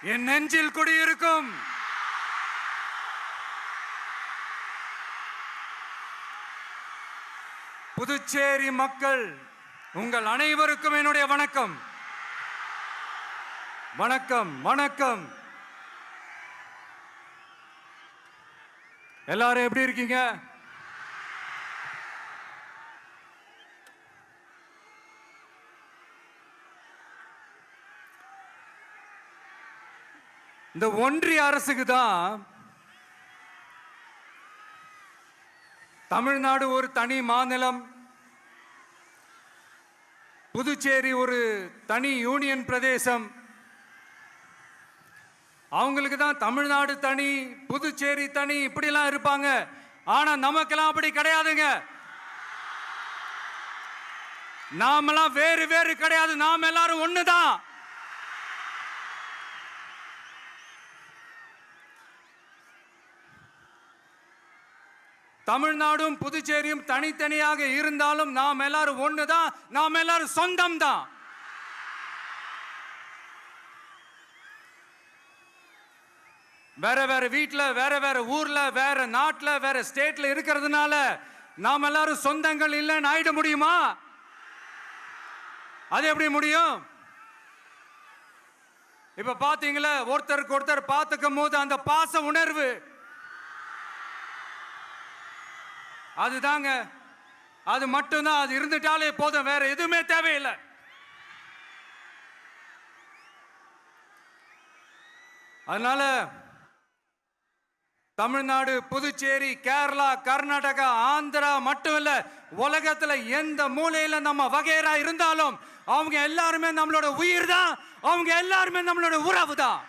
என் நெஞ்சில் குடியிருக்கும் புதுச்சேரி மக்கள் உங்கள் அனைவருக்கும் என்னுடைய வணக்கம். வணக்கம் வணக்கம். எல்லாரும் எப்படி இருக்கீங்க? இந்த ஒன்றிய அரசுக்கு தான் தமிழ்நாடு ஒரு தனி மாநிலம், புதுச்சேரி ஒரு தனி யூனியன் பிரதேசம். அவங்களுக்கு தான் தமிழ்நாடு தனி, புதுச்சேரி தனி, இப்படிலாம் இருப்பாங்க. ஆனா நமக்கெல்லாம் அப்படி கிடையாதுங்க. நாமெல்லாம் வேறு வேறு கிடையாது. நாம் எல்லாரும் ஒண்ணுதான். தமிழ்நாடும் புதுச்சேரியும் தனித்தனியாக இருந்தாலும் நாம் எல்லாரும் ஒண்ணுதான். நாம் எல்லாரும் சொந்தம் தான். வேற வேற வீட்டுல, வேற வேற ஊர்ல, வேற நாட்டுல, வேற ஸ்டேட்ல இருக்கிறதுனால நாம் எல்லாரும் சொந்தங்கள் இல்லைன்னு ஆயிட முடியுமா? அது எப்படி முடியும்? இப்ப பாத்தீங்களா, ஒருத்தருக்கு ஒருத்தர் பார்த்துக்கும் போது அந்த பாச உணர்வு, அதுதாங்க, அது மட்டும்தான். அது இருந்துட்டாலே போதும், வேற எதுவுமே தேவையில்லை. அதனால தமிழ்நாடு, புதுச்சேரி, கேரளா, கர்நாடகா, ஆந்திரா மட்டும் இல்ல, உலகத்துல எந்த மூலையில நம்ம வகைரா இருந்தாலும் அவங்க எல்லாருமே நம்மளோட உயிர் தான். அவங்க எல்லாருமே நம்மளோட உறவு தான்.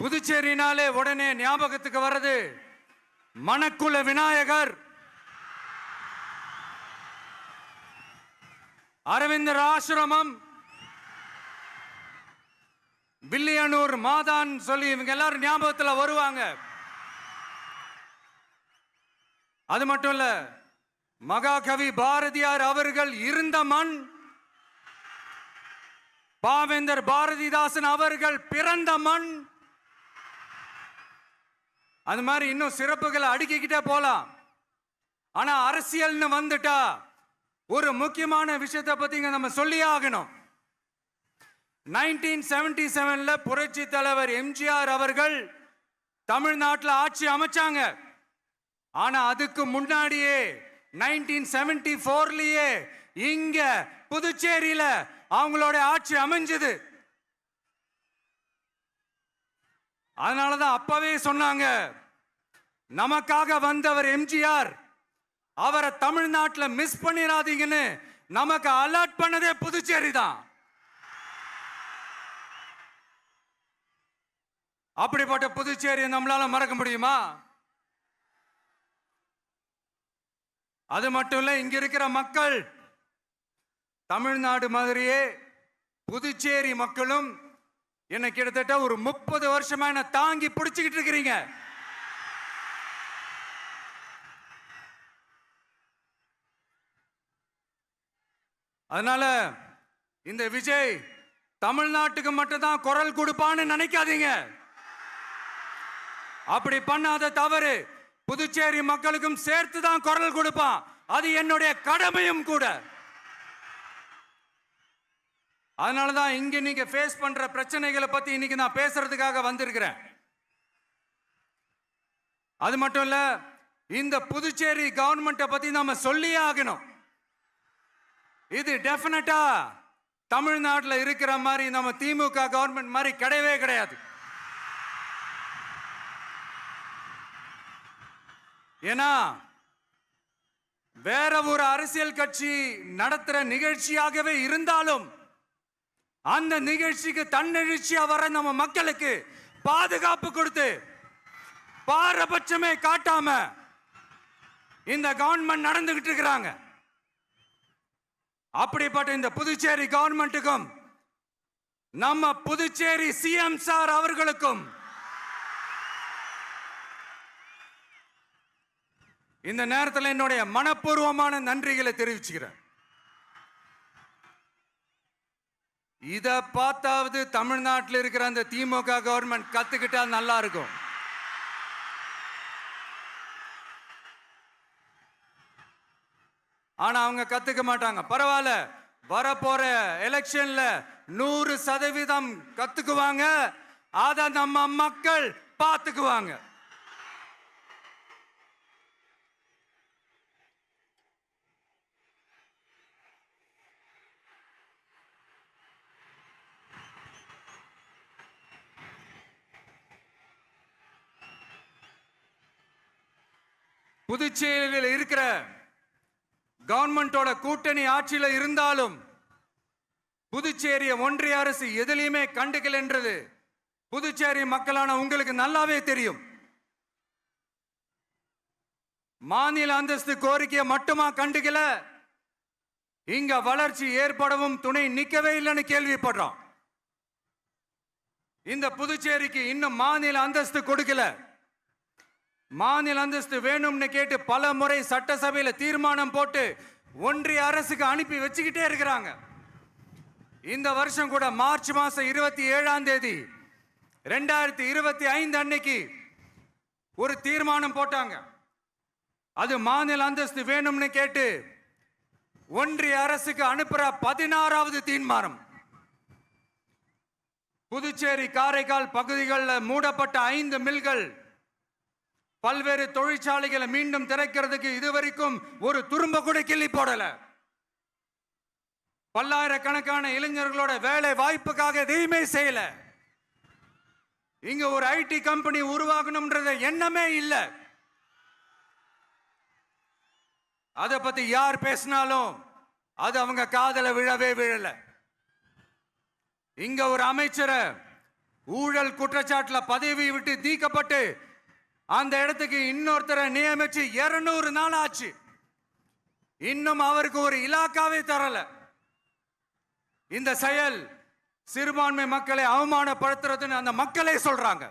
புதுச்சேரினாலே உடனே ஞாபகத்துக்கு வர்றது மணக்குள விநாயகர், அரவிந்தர் ஆசிரமம், வில்லியனூர் மாதான் சொல்லி இவங்க எல்லாரும் ஞாபகத்தில் வருவாங்க. அது மட்டும் இல்ல, மகாகவி பாரதியார் அவர்கள் இருந்த மண், பாவேந்தர் பாரதிதாசன் அவர்கள் பிறந்த மண். அது மாதிரி இன்னும் சிறப்புகளை அடுக்கிக்கிட்டே போலாம். ஆனா அரசியல்னு வந்துட்டா ஒரு முக்கியமான விஷயத்தை பத்தி நம்ம சொல்லியே ஆகணும். 1977 புரட்சி தலைவர் எம்ஜிஆர் அவர்கள் தமிழ்நாட்டில் ஆட்சி அமைச்சாங்க. ஆனா அதுக்கு முன்னாடியே 1974லயே இங்க புதுச்சேரியில அவங்களோட ஆட்சி அமைஞ்சது. அதனாலதான் அப்பவே சொன்னாங்க, நமக்காக வந்தவர் எம்ஜிஆர், அவரை தமிழ்நாட்டில் மிஸ் பண்ணிடாதீங்கன்னு நமக்கு அலர்ட் பண்ணதே புதுச்சேரி தான். அப்படிப்பட்ட புதுச்சேரியை நம்மளால மறக்க முடியுமா? அது மட்டும் இல்ல, இங்க இருக்கிற மக்கள் தமிழ்நாடு மாதிரியே புதுச்சேரி மக்களும் என்ன கிட்டத்தட்ட ஒரு 30 வருஷமா என்ன தாங்கி பிடிச்சுக்கிட்டு இருக்கிறீங்க. அதனால இந்த விஜய் தமிழ்நாட்டுக்கு மட்டும்தான் குரல் கொடுப்பான்னு நினைக்காதீங்க. அப்படி பண்ணாத தவறு. புதுச்சேரி மக்களுக்கும் சேர்த்து தான் குரல் கொடுப்பான். அது என்னுடைய கடமையும் கூட. அதனாலதான் இங்க நீங்க ஃபேஸ் பண்ற பிரச்சனைகளை பத்தி இன்னைக்கு நான் பேசுறதுக்காக வந்திருக்கிறேன். அது மட்டும் இல்ல, இந்த புதுச்சேரி கவர்மெண்ட்டை பத்தி நாம சொல்லியே ஆகணும். இது டெஃபினட்டா தமிழ்நாட்டில் இருக்கிற மாதிரி நம்ம திமுக கவர்மெண்ட் மாதிரி கிடையவே கிடையாது. ஏன்னா வேற ஒரு அரசியல் கட்சி நடத்துற நிகழ்ச்சியாகவே இருந்தாலும் அந்த நிகழ்ச்சிக்கு தன்னெழுச்சியா வர நம்ம மக்களுக்கு பாதுகாப்பு கொடுத்து பாரபட்சமே காட்டாம இந்த கவர்மெண்ட் நடந்துகிட்டு இருக்கிறாங்க. அப்படிப்பட்ட இந்த புதுச்சேரி கவர்மெண்ட்டுக்கும் நம்ம புதுச்சேரி சிஎம் சார் அவர்களுக்கும் இந்த நேரத்தில் என்னுடைய மனப்பூர்வமான நன்றிகளை தெரிவிச்சுக்கிறேன். இத பார்த்தாவது தமிழ்நாட்டில் இருக்கிற அந்த திமுக கவர்மெண்ட் கத்துக்கிட்டா நல்லா இருக்கும். ஆனா அவங்க கத்துக்க மாட்டாங்க. பரவாயில்ல, வரப்போற எலெக்ஷன்ல 100% கத்துக்குவாங்க. அத நம்ம மக்கள் பார்த்துக்குவாங்க. புதுச்சேரியில் இருக்கிற கவர்மெண்டோட கூட்டணி ஆட்சியில இருந்தாலும் புதுச்சேரிய ஒன்றிய அரசு எதிலையுமே கண்டுக்கல் என்றது புதுச்சேரி மக்களான உங்களுக்கு நல்லாவே தெரியும். மாநில அந்தஸ்து கோரிக்கையை மட்டுமா கண்டுக்கல, இங்க வளர்ச்சி ஏற்படவும் துணை நிக்கவே இல்லைன்னு கேள்விப்படுறோம். இந்த புதுச்சேரிக்கு இன்னும் மாநில அந்தஸ்து கொடுக்கல. மாநில அந்தஸ்து வேணும்னு கேட்டு பல முறை சட்டசபையில் தீர்மானம் போட்டு ஒன்றிய அரசுக்கு அனுப்பி வச்சுக்கிட்டே இருக்கிறாங்க. இந்த வருஷம் கூட மார்ச் மாசம் 27ஆம் தேதி 2025 அன்னைக்கு ஒரு தீர்மானம் போட்டாங்க. அது மாநில அந்தஸ்து வேணும்னு கேட்டு ஒன்றிய அரசுக்கு அனுப்புற 16வது தீர்மானம். புதுச்சேரி காரைக்கால் பகுதிகளில் மூடப்பட்ட 5 மில்கள், பல்வேறு தொழிற்சாலைகளை மீண்டும் திறக்கிறதுக்கு இதுவரைக்கும் ஒரு துரும்ப கூட கிள்ளி போடல. பல்லாயிரக்கணக்கான இளைஞர்களோட வேலை வாய்ப்புக்காக எதையுமே செய்யல. இங்க ஒரு ஐடி கம்பெனி உருவாகணும்ன்றது எண்ணமே இல்லை. அதை பத்தி யார் பேசினாலும் அது அவங்க காதல விழவே விழல. இங்க ஒரு அமைச்சரை ஊழல் குற்றச்சாட்டுல பதவி விட்டு நீக்கப்பட்டு அந்த இடத்துக்கு இன்னொருத்தரை நியமிச்சு 200 நாள் ஆச்சு. இன்னும் அவருக்கு ஒரு இலாக்காவே தரல. இந்த செயல் சிறுபான்மை மக்களை அவமானப்படுத்துறதுன்னு அந்த மக்களே சொல்றாங்க.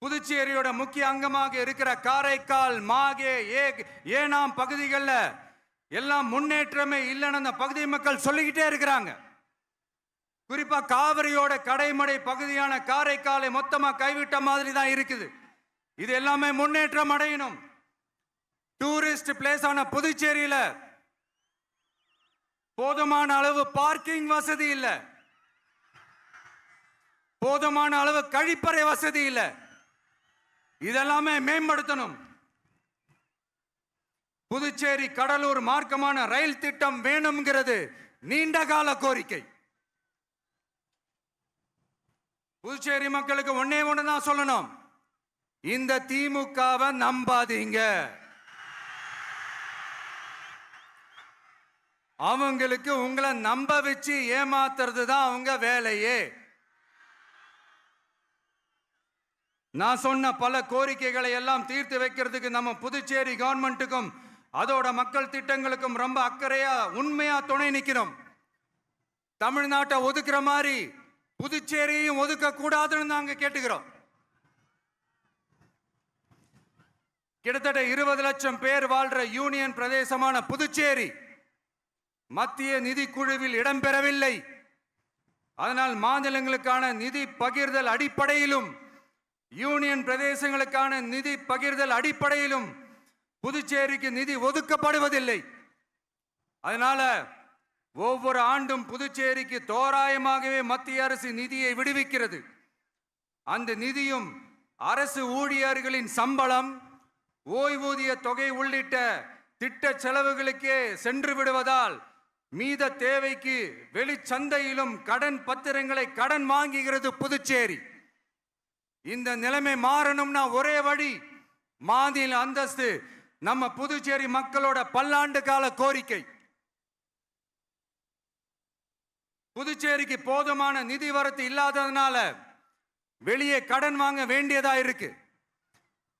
புதுச்சேரியோட முக்கிய அங்கமாக இருக்கிற காரைக்கால், மாகே, ஏனாம் பகுதிகளில் எல்லாம் முன்னேற்றமே இல்லைன்னு அந்த பகுதி மக்கள் சொல்லிக்கிட்டே இருக்கிறாங்க. குறிப்பா காவிரியோட கடைமடை பகுதியான காரைக்காலை மொத்தமா கைவிட்ட மாதிரி தான் இருக்குது. இது எல்லாமே முன்னேற்றம் அடையணும். டூரிஸ்ட் பிளேஸ் ஆன புதுச்சேரியில போதுமான அளவு பார்க்கிங் வசதி இல்ல, போதுமான அளவு கழிப்பறை வசதி இல்ல. இதெல்லாமே மேம்படுத்தணும். புதுச்சேரி கடலூர் மார்க்கமான ரயில் திட்டம் வேணும்ங்கிறது நீண்ட கால கோரிக்கை. புதுச்சேரி மக்களுக்கு ஒன்னே ஒண்ணுதான் சொல்லணும், இந்த திமுகவை நம்பாதீங்க. அவங்களுக்கு உங்களை நம்ப வச்சு ஏமாத்துறது தான் அவங்க வேலையே. நான் சொன்ன பல கோரிக்கைகளை எல்லாம் தீர்த்து வைக்கிறதுக்கு நம்ம புதுச்சேரி கவர்மெண்ட்டுக்கும் அதோட மக்கள் திட்டங்களுக்கும் ரொம்ப அக்கறையா உண்மையா துணை நிற்கிறோம். தமிழ்நாட்டை ஒதுக்குற மாதிரி புதுச்சேரியும் ஒதுக்க கூடாதுன்னு நாங்க கேட்டுக்கிறோம். கிட்டத்தட்ட 20 லட்சம் பேர் வாழ்ற யூனியன் பிரதேசமான புதுச்சேரி மத்திய நிதி குழுவில் இடம்பெறவில்லை. அதனால் மாநிலங்களுக்கான நிதி பகிர்தல் அடிப்படையிலும் யூனியன் பிரதேசங்களுக்கான நிதி பகிர்தல் அடிப்படையிலும் புதுச்சேரிக்கு நிதி ஒதுக்கப்படுவதில்லை. அதனால ஒவ்வொரு ஆண்டும் புதுச்சேரிக்கு தோராயமாகவே மத்திய அரசு நிதியை விடுவிக்கிறது. அந்த நிதியும் அரசு ஊழியர்களின் சம்பளம், ஓய்வூதிய தொகை உள்ளிட்ட திட்ட செலவுகளுக்கே சென்று விடுவதால் மீத தேவைக்கு வெளிச்சந்தையிலும் கடன் பத்திரங்களை கடன் வாங்குகிறது புதுச்சேரி. இந்த நிலைமை மாறணும்னா ஒரே வழி, மாநில அந்தஸ்து நம்ம புதுச்சேரி மக்களோட பல்லாண்டு கால கோரிக்கை. புதுச்சேரிக்கு போதுமான நிதி வரத்து இல்லாததுனால வெளியே கடன் வாங்க வேண்டியதா இருக்கு.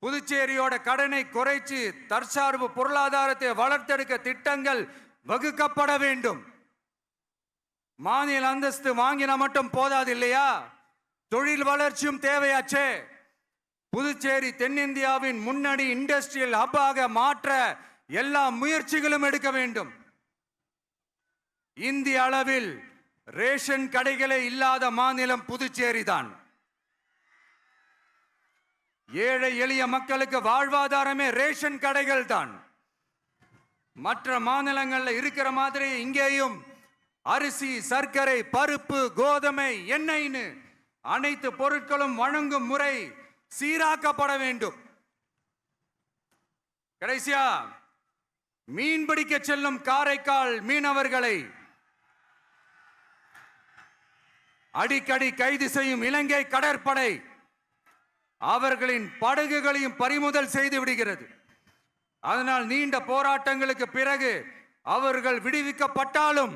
புதுச்சேரியோட கடனை குறைச்சு தற்சார்பு பொருளாதாரத்தை வளர்த்தெடுக்க திட்டங்கள் வகுக்கப்பட வேண்டும். மாநில அந்தஸ்து வாங்கினா மட்டும் போதாது இல்லையா, தொழில் வளர்ச்சியும் தேவையாச்சே. புதுச்சேரி தென்னிந்தியாவின் முன்னணி இண்டஸ்ட்ரியல் ஹப்பாக மாற்ற எல்லா முயற்சிகளும் எடுக்க வேண்டும். இந்திய அளவில் ரேஷன் கடைகளே இல்லாத மாநிலம் புதுச்சேரி தான். ஏழை எளிய மக்களுக்கு வாழ்வாதாரமே ரேஷன் கடைகள் தான். மற்ற மாநிலங்களில் இருக்கிற மாதிரி இங்கேயும் அரிசி, சர்க்கரை, பருப்பு, கோதுமை, எண்ணெய்னு அனைத்து பொருட்களும் வழங்கும் முறை சீராக்கப்பட வேண்டும். கடைசியா மீன் பிடிக்க செல்லும் காரைக்கால் மீனவர்களை அடிக்கடி கைது செய்யும் இலங்கை கடற்படை அவர்களின் படகுகளையும் பறிமுதல் செய்து விடுகிறது. அதனால் நீண்ட போராட்டங்களுக்கு பிறகு அவர்கள் விடுவிக்கப்பட்டாலும்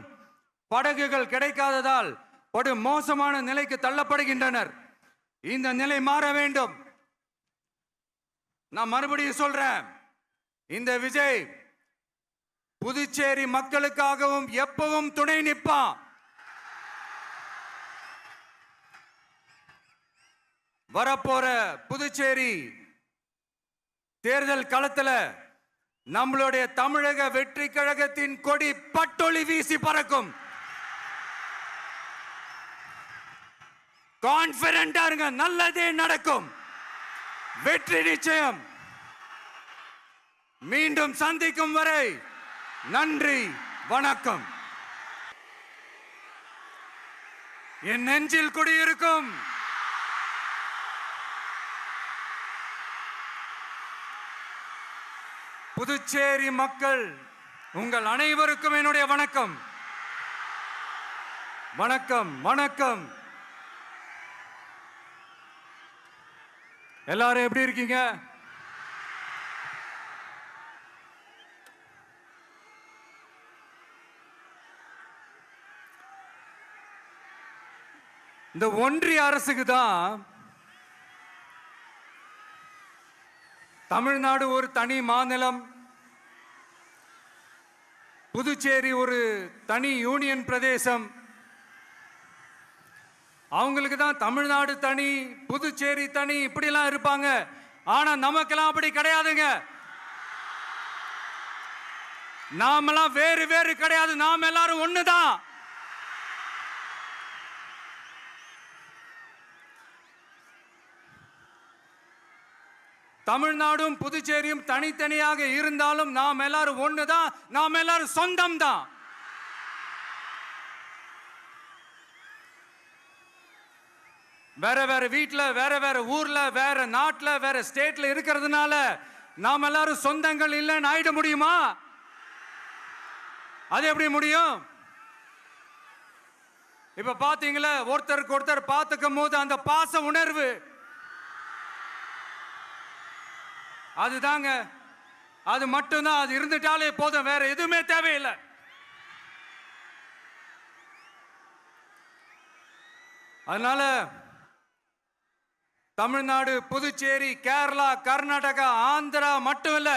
படகுகள் கிடைக்காததால் படு மோசமான நிலைக்கு தள்ளப்படுகின்றனர். இந்த நிலை மாற வேண்டும். நான் மறுபடியும் சொல்றேன், இந்த விஜய் புதுச்சேரி மக்களுக்காகவும் எப்பவும் துணை நிற்பான். வரப்போற புதுச்சேரி தேர்தல் களத்துல நம்மளுடைய தமிழக வெற்றி கழகத்தின் கொடி பட்டொளி வீசி பறக்கும். கான்பிடென்டா இருங்க, நல்லதே நடக்கும். வெற்றி நிச்சயம். மீண்டும் சந்திக்கும் வரை நன்றி, வணக்கம். என் நெஞ்சில் குடியிருக்கும் புதுச்சேரி மக்கள் உங்கள் அனைவருக்கும் என்னுடைய வணக்கம். வணக்கம், வணக்கம். எல்லாரும் எப்படி இருக்கீங்க? இந்த ஒன்றிய அரசுக்கு தான் தமிழ்நாடு ஒரு தனி மாநிலம், புதுச்சேரி ஒரு தனி யூனியன் பிரதேசம். அவங்களுக்கு தான் தமிழ்நாடு தனி, புதுச்சேரி தனி, இப்படிலாம் இருப்பாங்க. ஆனா நமக்கெல்லாம் அப்படி கிடையாதுங்க. நாமெல்லாம் வேறு வேறு கிடையாது. நாம் எல்லாரும் ஒண்ணுதான். தமிழ்நாடும் புதுச்சேரியும் தனித்தனியாக இருந்தாலும் நாம் எல்லாரும் ஒண்ணுதான். நாம் எல்லாரும் சொந்தம் தான். வேற வேற வீட்டுல, வேற வேற ஊர்ல, வேற நாட்டுல, வேற ஸ்டேட்ல இருக்கிறதுனால நாம் எல்லாரும் சொந்தங்கள் இல்லைன்னு ஆயிட முடியுமா? அது எப்படி முடியும்? இப்ப பாத்தீங்களா, ஒருத்தருக்கு ஒருத்தர் பார்த்துக்கும் போது அந்த பாச உணர்வு, அதுதாங்க, அது மட்டும்தான். அது இருந்துட்டாலே போதும், வேற எதுவுமே தேவையில்லை. அதனால தமிழ்நாடு, புதுச்சேரி, கேரளா, கர்நாடகா, ஆந்திரா மட்டும் இல்ல,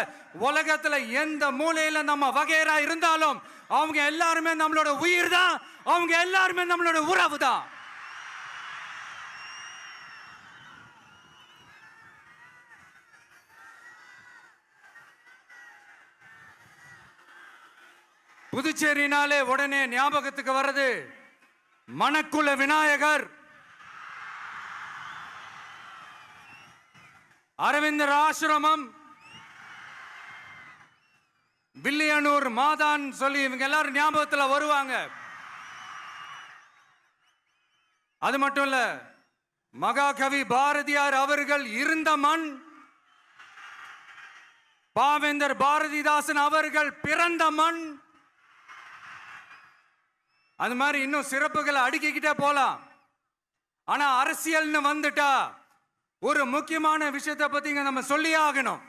உலகத்துல எந்த மூலையில நம்ம வகைரா இருந்தாலும் அவங்க எல்லாருமே நம்மளோட உயிர் தான். அவங்க எல்லாருமே நம்மளோட உறவு தான். புதுச்சேரினாலே உடனே ஞாபகத்துக்கு வர்றது மணக்குள விநாயகர், அரவிந்தர் ஆசிரமம், வில்லியனூர் மாதான் சொல்லி இவங்க எல்லாரும் ஞாபகத்தில் வருவாங்க. அது மட்டும் இல்ல, மகாகவி பாரதியார் அவர்கள் இருந்த மண், பாவேந்தர் பாரதிதாசன் அவர்கள் பிறந்த மண். அது மாதிரி இன்னும் சிறப்புகளை அடுக்கிக்கிட்டே போலாம். ஆனா அரசியல்னு வந்துட்டா ஒரு முக்கியமான விஷயத்தை பத்தி நம்ம சொல்லி ஆகணும்.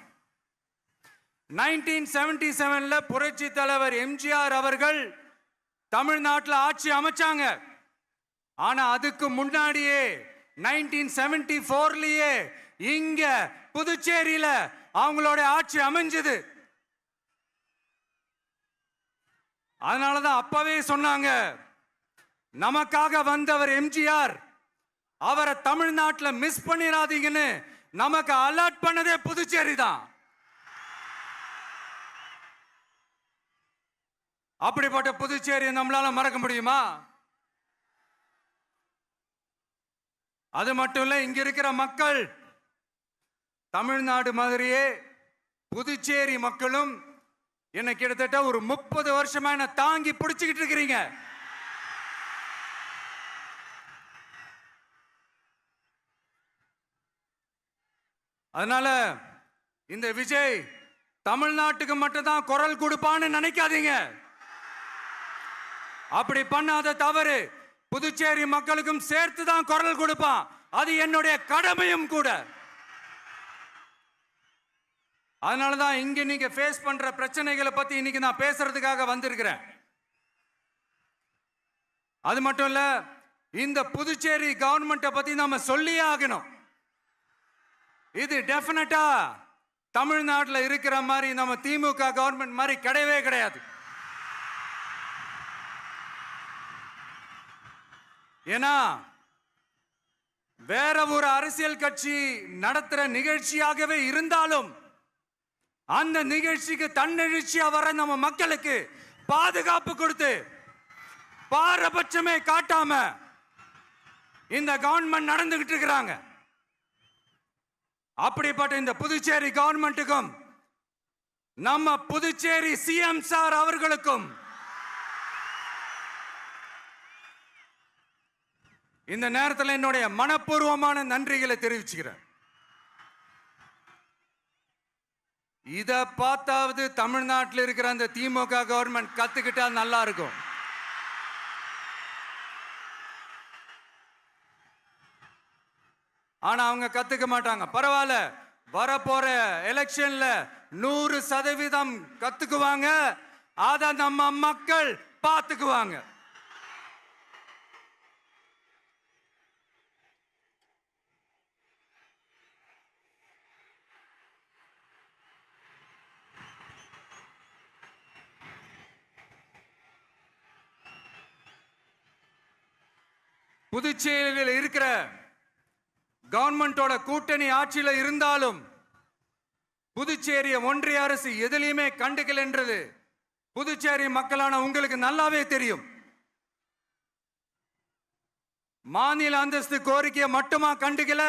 1977ல புரட்சி தலைவர் எம்ஜிஆர் அவர்கள் தமிழ்நாட்டில் ஆட்சி அமைச்சாங்க. ஆனா அதுக்கு முன்னாடியே 1974லயே இங்க புதுச்சேரியில அவங்களோட ஆட்சி அமைஞ்சது. அதனாலதான் அப்பவே சொன்னாங்க, நமக்காக வந்தவர் எம்ஜிஆர், அவரை தமிழ்நாட்டில் மிஸ் பண்ணிடாதீங்கன்னு நமக்கு அலர்ட் பண்ணதே புதுச்சேரி தான். அப்படிப்பட்ட புதுச்சேரி நம்மளால மறக்க முடியுமா? அது மட்டும் இல்ல, இங்க இருக்கிற மக்கள் தமிழ்நாடு மாதிரியே புதுச்சேரி மக்களும் என்ன கிட்டத்தட்ட ஒரு 30 வருஷமா என்ன தாங்கி பிடிச்சுக்கிட்டு இருக்கிறீங்க. அதனால இந்த விஜய் தமிழ்நாட்டுக்கு மட்டும்தான் குரல் கொடுப்பான்னு நினைக்காதீங்க. அப்படி பண்ணாத தவறு புதுச்சேரி மக்களுக்கும் சேர்த்து தான் குரல் கொடுப்பான். அது என்னுடைய கடமையும் கூட. அதனாலதான் இங்க நீங்க ஃபேஸ் பண்ற பிரச்சனைகளை பத்தி இன்னைக்கு நான் பேசுறதுக்காக வந்திருக்கிறேன். அது மட்டும் இல்ல, இந்த புதுச்சேரி கவர்மெண்ட்டை பத்தி நாம சொல்லியே ஆகணும். இது டெஃபினட்டா தமிழ்நாட்டில் இருக்கிற மாதிரி நம்ம திமுக கவர்மெண்ட் மாதிரி கிடையவே கிடையாது. ஏன்னா வேற ஒரு அரசியல் கட்சி நடத்துற நிகழ்ச்சியாகவே இருந்தாலும் அந்த நிகழ்ச்சிக்கு தன்னெழுச்சியா வர நம்ம மக்களுக்கு பாதுகாப்பு கொடுத்து பாரபட்சமே காட்டாம இந்த கவர்மெண்ட் நடந்துகிட்டு இருக்கிறாங்க. அப்படிப்பட்ட இந்த புதுச்சேரி கவர்மெண்ட்டுக்கும் நம்ம புதுச்சேரி சிஎம் சார் அவர்களுக்கும் இந்த நேரத்தில் என்னுடைய மனப்பூர்வமான நன்றிகளை தெரிவிச்சுக்கிறேன். இத பார்த்தாவது தமிழ்நாட்டில் இருக்கிற அந்த திமுக கவர்மெண்ட் கத்துக்கிட்டா நல்லா இருக்கும். ஆனா அவங்க கத்துக்க மாட்டாங்க. பரவாயில்ல, வரப்போற எலெக்ஷன்ல 100% கத்துக்குவாங்க. அத நம்ம மக்கள் பார்த்துக்குவாங்க. புதுச்சேரியில் இருக்கிற கவர்மெண்டோட கூட்டணி ஆட்சியில் இருந்தாலும் புதுச்சேரிய ஒன்றிய அரசு எதிலையுமே கண்டுக்கல என்றது புதுச்சேரி மக்களான உங்களுக்கு நல்லாவே தெரியும். மாநில அந்தஸ்து கோரிக்கையை மட்டுமா கண்டுக்கல,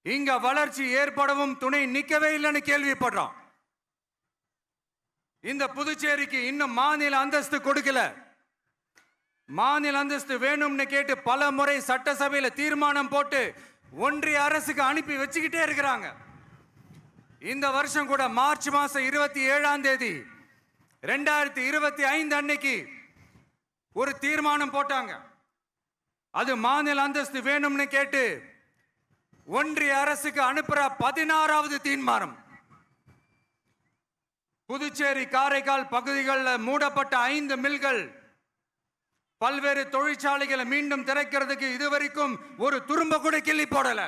இங்க வளர்ச்சி ஏற்படவும் துணை நிக்கவே இல்லைன்னு கேள்விப்படுறோம். இந்த புதுச்சேரிக்கு இன்னும் மாநில அந்தஸ்து கொடுக்கல. மாநில அந்தஸ்து வேணும்னு கேட்டு பல முறை சட்டசபையில தீர்மானம் போட்டு ஒன்றிய அரசுக்கு அனுப்பி வச்சுக்கிட்டே இருக்கிறாங்க. இந்த வருஷம் கூட மார்ச் மாசம் 27ஆம் தேதி 2025 அன்னைக்கு ஒரு தீர்மானம் போட்டாங்க. அது மாநில அந்தஸ்து வேணும்னு கேட்டு ஒன்றிய அரசுக்கு அனுப்புற 16வது தீர்மானம். புதுச்சேரி காரைக்கால் பகுதிகளில் மூடப்பட்ட 5 மில்கள், பல்வேறு தொழிற்சாலைகளை மீண்டும் திறக்கிறதுக்கு இதுவரைக்கும் ஒரு துரும்ப கூட கிள்ளி போடல.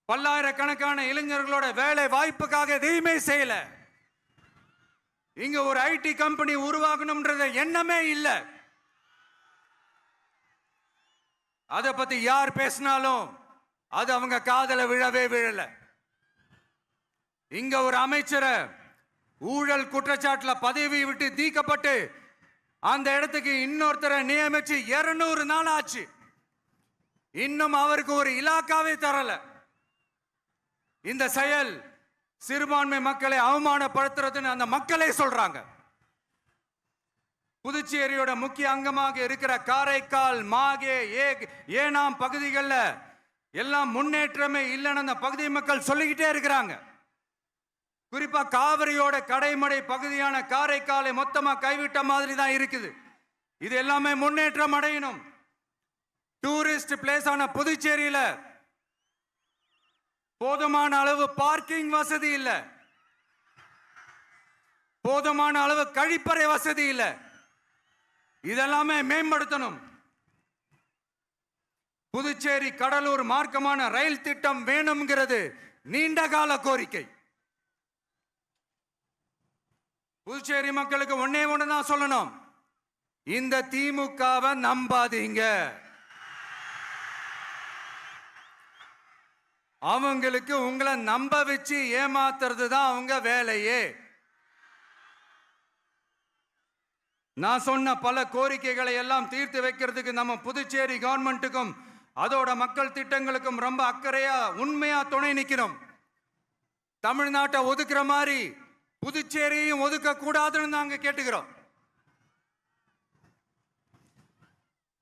பல்லாயிரக்கணக்கான இளைஞர்களோட வேலை வாய்ப்புக்காக எதையுமே செய்யல. இங்க ஒரு ஐடி கம்பெனி உருவாகணும்ன்றது எண்ணமே இல்லை. அதை பத்தி யார் பேசினாலும் அது அவங்க காதல விழவே விழல. இங்க ஒரு அமைச்சரை ஊழல் குற்றச்சாட்டுல பதவி விட்டு நீக்கப்பட்டு அந்த இடத்துக்கு இன்னொருத்தரை நியமிச்சு 200 நாள் ஆச்சு. இன்னும் அவருக்கு ஒரு இலாக்காவே தரல. இந்த செயல் சிறுபான்மை மக்களை அவமானப்படுத்துறதுன்னு அந்த மக்களே சொல்றாங்க. புதுச்சேரியோட முக்கிய அங்கமாக இருக்கிற காரைக்கால், மாகே, ஏனாம் பகுதிகளில் எல்லாம் முன்னேற்றமே இல்லைன்னு அந்த பகுதி மக்கள் சொல்லிக்கிட்டே இருக்கிறாங்க. குறிப்பா காவிரியோட கடைமடை பகுதியான காரைக்காலை மொத்தமா கைவிட்ட மாதிரி தான் இருக்குது. இது எல்லாமே முன்னேற்றம் அடையணும். டூரிஸ்ட் பிளேஸ் ஆன புதுச்சேரியில போதுமான அளவு பார்க்கிங் வசதி இல்லை, போதுமான அளவு கழிப்பறை வசதி இல்லை. இதெல்லாமே மேம்படுத்தணும். புதுச்சேரி கடலூர் மார்க்கமான ரயில் திட்டம் வேணும்ங்கிறது நீண்ட கால கோரிக்கை. புதுச்சேரி மக்களுக்கு ஒன்னே ஒண்ணுதான் சொல்லணும், இந்த திமுகவை நம்பாதீங்க. அவங்களுக்கு உங்களை நம்ப வச்சு ஏமாத்துறது தான் அவங்க வேலையே. நான் சொன்ன பல கோரிக்கைகளை எல்லாம் தீர்த்து வைக்கிறதுக்கு நம்ம புதுச்சேரி கவர்மெண்ட்டுக்கும் அதோட மக்கள் திட்டங்களுக்கும் ரொம்ப அக்கறையா உண்மையா துணை நிற்கணும். தமிழ்நாட்டை ஒதுக்குற மாதிரி புதுச்சேரியும் ஒதுக்க கூடாதுன்னு நாங்க கேட்டுக்கிறோம்.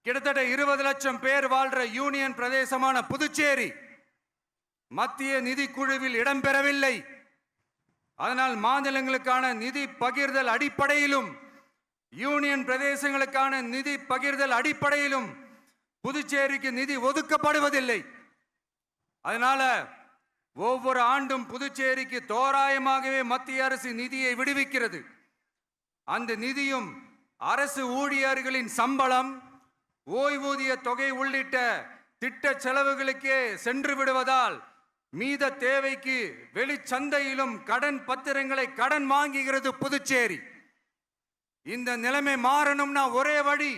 கிட்டத்தட்ட 20 லட்சம் பேர் வாழ்ற யூனியன் பிரதேசமான புதுச்சேரி மத்திய நிதி குழுவில் இடம்பெறவில்லை. அதனால் மாநிலங்களுக்கான நிதி பகிர்தல் அடிப்படையிலும் யூனியன் பிரதேசங்களுக்கான நிதி பகிர்தல் அடிப்படையிலும் புதுச்சேரிக்கு நிதி ஒதுக்கப்படுவதில்லை. அதனால ஒவ்வொரு ஆண்டும் புதுச்சேரிக்கு தோராயமாகவே மத்திய அரசு நிதியை விடுவிக்கிறது. அந்த நிதியும் அரசு ஊழியர்களின் சம்பளம், ஓய்வூதிய தொகை உள்ளிட்ட திட்ட செலவுகளுக்கே சென்று விடுவதால் மீத தேவைக்கு வெளிச்சந்தையிலும் கடன் பத்திரங்களை கடன் வாங்குகிறது புதுச்சேரி. இந்த நிலைமை மாறணும்னா ஒரே வழி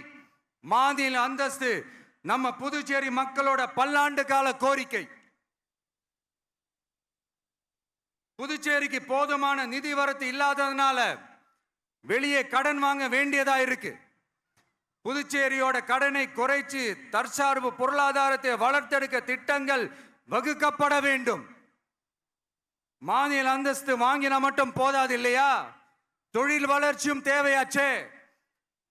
மாநில அந்தஸ்து. நம்ம புதுச்சேரி மக்களோட பல்லாண்டு கால கோரிக்கை. புதுச்சேரிக்கு போதுமான நிதி வரத்து இல்லாததுனால வெளியே கடன் வாங்க வேண்டியதா இருக்கு. புதுச்சேரியோட கடனை குறைச்சு தற்சார்பு பொருளாதாரத்தை வளர்த்தெடுக்க திட்டங்கள் வகுக்கப்பட வேண்டும். மாநில அந்தஸ்து வாங்கினா மட்டும் போதாது இல்லையா, தொழில் வளர்ச்சியும் தேவையாச்சே.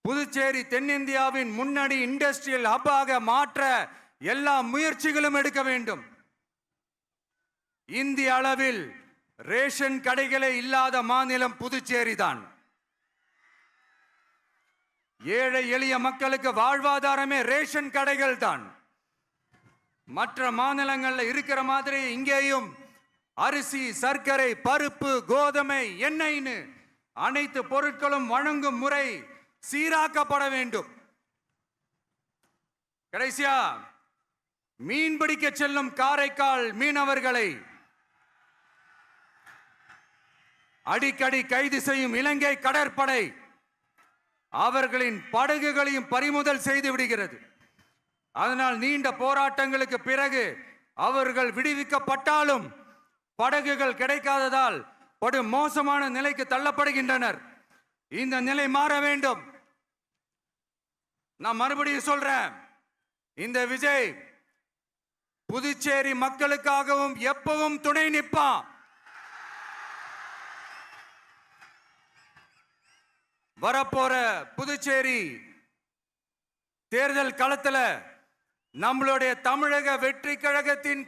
புதுச்சேரி தென்னிந்தியாவின் முன்னணி இண்டஸ்ட்ரியல் ஹப்பாக மாற்ற எல்லா முயற்சிகளும் எடுக்க வேண்டும். இந்திய அளவில் ரேஷன் கடைகளே இல்லாத மாநிலம் புதுச்சேரி தான். ஏழை எளிய மக்களுக்கு வாழ்வாதாரமே ரேஷன் கடைகள் தான். மற்ற மாநிலங்கள்ல இருக்கிற மாதிரி இங்கேயும் அரிசி, சர்க்கரை, பருப்பு, கோதுமை, எண்ணெய்னு அனைத்து பொருட்களும் வழங்கும் முறை சீராக்கப்பட வேண்டும். கடைசியா மீன்பிடிக்க செல்லும் காரைக்கால் மீனவர்களை அடிக்கடி கைது செய்யும் இலங்கை கடற்படை அவர்களின் படகுகளையும் பறிமுதல் செய்து விடுகிறது. அதனால் நீண்ட போராட்டங்களுக்கு பிறகு அவர்கள் விடுவிக்கப்பட்டாலும் படகுகள் கிடைக்காததால் படு மோசமான நிலைக்கு தள்ளப்படுகின்றனர். இந்த நிலை மாற வேண்டும். நான் மறுபடியும் சொல்றேன், இந்த விஜய் புதுச்சேரி மக்களுக்காகவும் எப்பவும் துணை நிற்பான். வரப்போற புதுச்சேரி தேர்தல் களத்துல நம்மளுடைய தமிழக வெற்றி கழகத்தின்